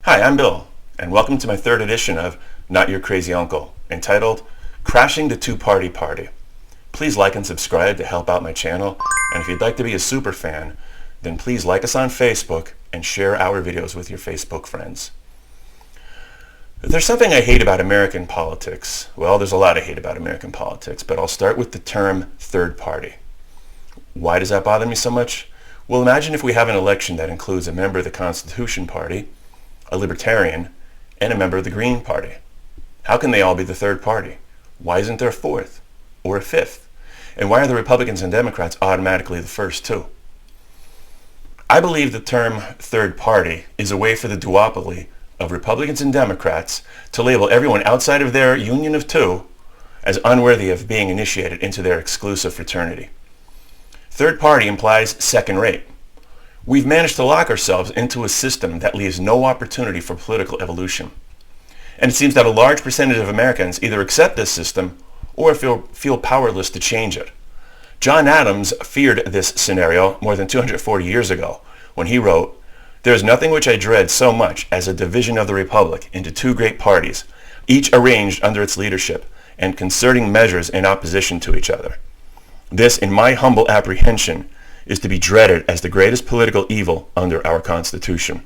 Hi, I'm Bill, and welcome to my third edition of Not Your Crazy Uncle, entitled Crashing the Two-Party Party. Please like and subscribe to help out my channel, and if you'd like to be a super fan, then please like us on Facebook and share our videos with your Facebook friends. There's something I hate about American politics. Well, there's a lot I hate about American politics, but I'll start with the term third party. Why does that bother me so much? Well, imagine if we have an election that includes a member of the Constitution Party, a Libertarian, and a member of the Green Party. How can they all be the third party? Why isn't there a fourth or a fifth? And why are the Republicans and Democrats automatically the first two? I believe the term third party is a way for the duopoly of Republicans and Democrats to label everyone outside of their union of two as unworthy of being initiated into their exclusive fraternity. Third party implies second rate. We've managed to lock ourselves into a system that leaves no opportunity for political evolution. And it seems that a large percentage of Americans either accept this system or feel powerless to change it. John Adams feared this scenario more than 240 years ago when he wrote, "There is nothing which I dread so much as a division of the Republic into two great parties, each arranged under its leadership and concerting measures in opposition to each other. This, in my humble apprehension, is to be dreaded as the greatest political evil under our Constitution."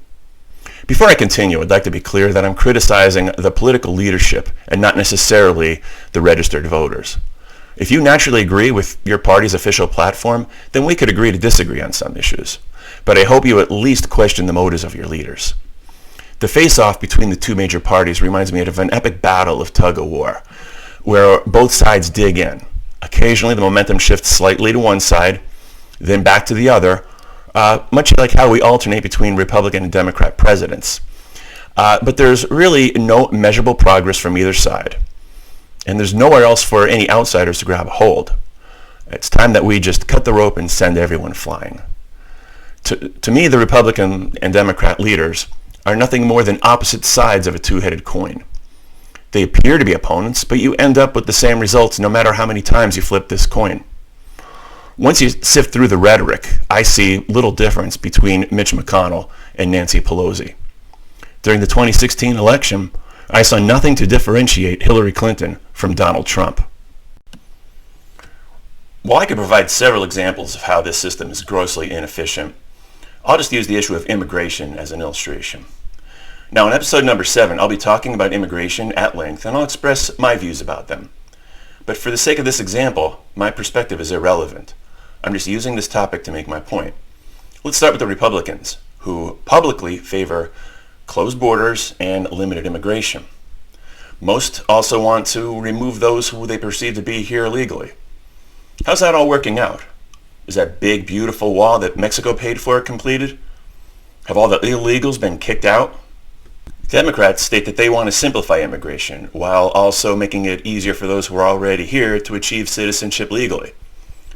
Before I continue, I'd like to be clear that I'm criticizing the political leadership and not necessarily the registered voters. If you naturally agree with your party's official platform, then we could agree to disagree on some issues. But I hope you at least question the motives of your leaders. The face-off between the two major parties reminds me of an epic battle of tug-of-war, where both sides dig in. Occasionally the momentum shifts slightly to one side, then back to the other, much like how we alternate between Republican and Democrat presidents. But there's really no measurable progress from either side. And there's nowhere else for any outsiders to grab a hold. It's time that we just cut the rope and send everyone flying. To me, the Republican and Democrat leaders are nothing more than opposite sides of a two-headed coin. They appear to be opponents, but you end up with the same results no matter how many times you flip this coin. Once you sift through the rhetoric, I see little difference between Mitch McConnell and Nancy Pelosi. During the 2016 election, I saw nothing to differentiate Hillary Clinton from Donald Trump. While I could provide several examples of how this system is grossly inefficient, I'll just use the issue of immigration as an illustration. Now, in episode number 7, I'll be talking about immigration at length, and I'll express my views about them. But for the sake of this example, my perspective is irrelevant. I'm just using this topic to make my point. Let's start with the Republicans, who publicly favor closed borders and limited immigration. Most also want to remove those who they perceive to be here illegally. How's that all working out? Is that big, beautiful wall that Mexico paid for completed? Have all the illegals been kicked out? Democrats state that they want to simplify immigration while also making it easier for those who are already here to achieve citizenship legally.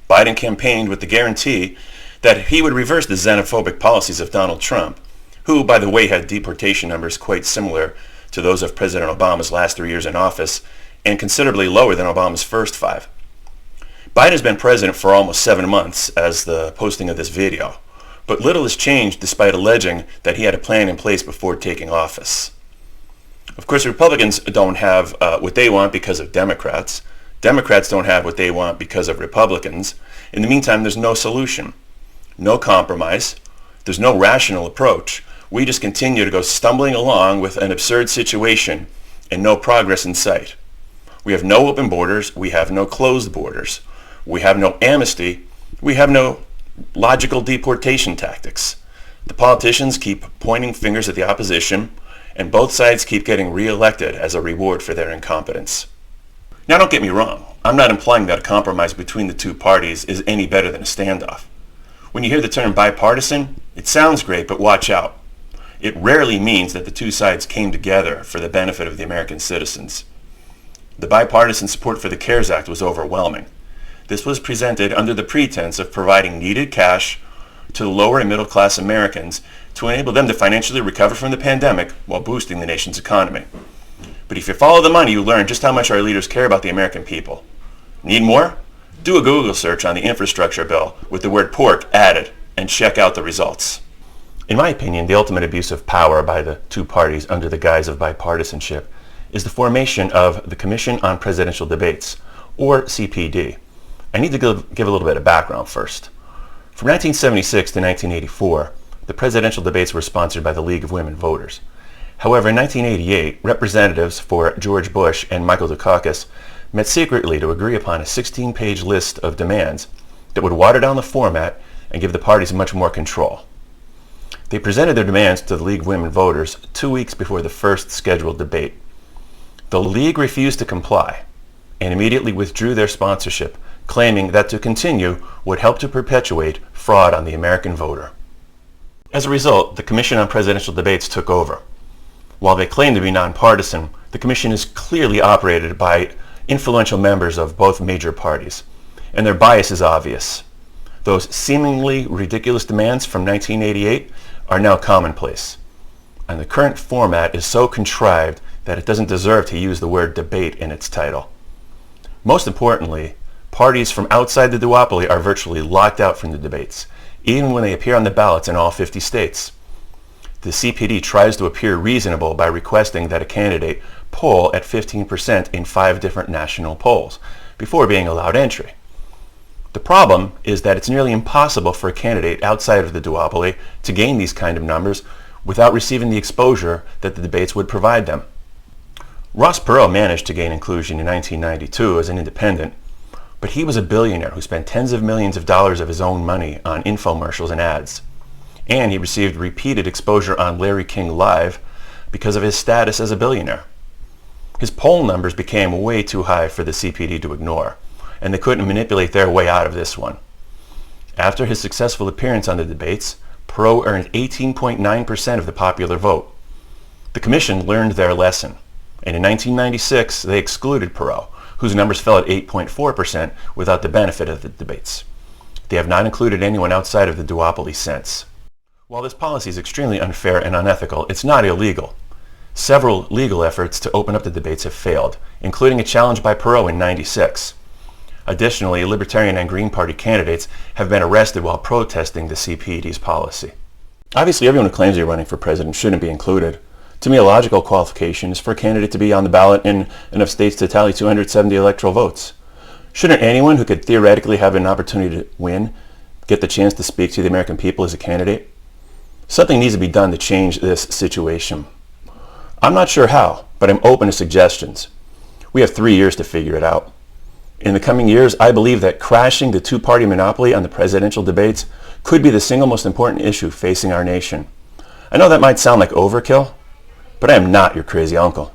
Biden campaigned with the guarantee that he would reverse the xenophobic policies of Donald Trump, who, by the way, had deportation numbers quite similar to those of President Obama's last 3 years in office and considerably lower than Obama's first 5. Biden has been president for almost 7 months as the posting of this video, but little has changed despite alleging that he had a plan in place before taking office. Of course, Republicans don't have what they want because of Democrats. Democrats don't have what they want because of Republicans. In the meantime, there's no solution, no compromise, there's no rational approach. We just continue to go stumbling along with an absurd situation and no progress in sight. We have no open borders, we have no closed borders, we have no amnesty, we have no logical deportation tactics. The politicians keep pointing fingers at the opposition, and both sides keep getting re-elected as a reward for their incompetence. Now, don't get me wrong. I'm not implying that a compromise between the two parties is any better than a standoff. When you hear the term bipartisan, it sounds great, but watch out. It rarely means that the two sides came together for the benefit of the American citizens. The bipartisan support for the CARES Act was overwhelming. This was presented under the pretense of providing needed cash to the lower and middle class Americans to enable them to financially recover from the pandemic while boosting the nation's economy. But if you follow the money, you learn just how much our leaders care about the American people. Need more? Do a Google search on the infrastructure bill with the word pork added and check out the results. In my opinion, the ultimate abuse of power by the two parties under the guise of bipartisanship is the formation of the Commission on Presidential Debates, or CPD. I need to give a little bit of background first. From 1976 to 1984, the presidential debates were sponsored by the League of Women Voters. However, in 1988, representatives for George Bush and Michael Dukakis met secretly to agree upon a 16-page list of demands that would water down the format and give the parties much more control. They presented their demands to the League of Women Voters 2 weeks before the first scheduled debate. The League refused to comply and immediately withdrew their sponsorship, claiming that to continue would help to perpetuate fraud on the American voter. As a result, the Commission on Presidential Debates took over. While they claim to be nonpartisan, the Commission is clearly operated by influential members of both major parties, and their bias is obvious. Those seemingly ridiculous demands from 1988 are now commonplace, and the current format is so contrived that it doesn't deserve to use the word debate in its title. Most importantly, parties from outside the duopoly are virtually locked out from the debates, even when they appear on the ballots in all 50 states. The CPD tries to appear reasonable by requesting that a candidate poll at 15% in 5 different national polls before being allowed entry. The problem is that it's nearly impossible for a candidate outside of the duopoly to gain these kind of numbers without receiving the exposure that the debates would provide them. Ross Perot managed to gain inclusion in 1992 as an independent, but he was a billionaire who spent tens of millions of dollars of his own money on infomercials and ads. And he received repeated exposure on Larry King Live because of his status as a billionaire. His poll numbers became way too high for the CPD to ignore, and they couldn't manipulate their way out of this one. After his successful appearance on the debates, Perot earned 18.9% of the popular vote. The Commission learned their lesson, and in 1996 they excluded Perot, whose numbers fell at 8.4% without the benefit of the debates. They have not included anyone outside of the duopoly since. While this policy is extremely unfair and unethical, it's not illegal. Several legal efforts to open up the debates have failed, including a challenge by Perot in '96. Additionally, Libertarian and Green Party candidates have been arrested while protesting the CPD's policy. Obviously, everyone who claims they're running for president shouldn't be included. To me, a logical qualification is for a candidate to be on the ballot in enough states to tally 270 electoral votes. Shouldn't anyone who could theoretically have an opportunity to win get the chance to speak to the American people as a candidate? Something needs to be done to change this situation. I'm not sure how, but I'm open to suggestions. We have 3 years to figure it out. In the coming years, I believe that crashing the two-party monopoly on the presidential debates could be the single most important issue facing our nation. I know that might sound like overkill, but I am not your crazy uncle.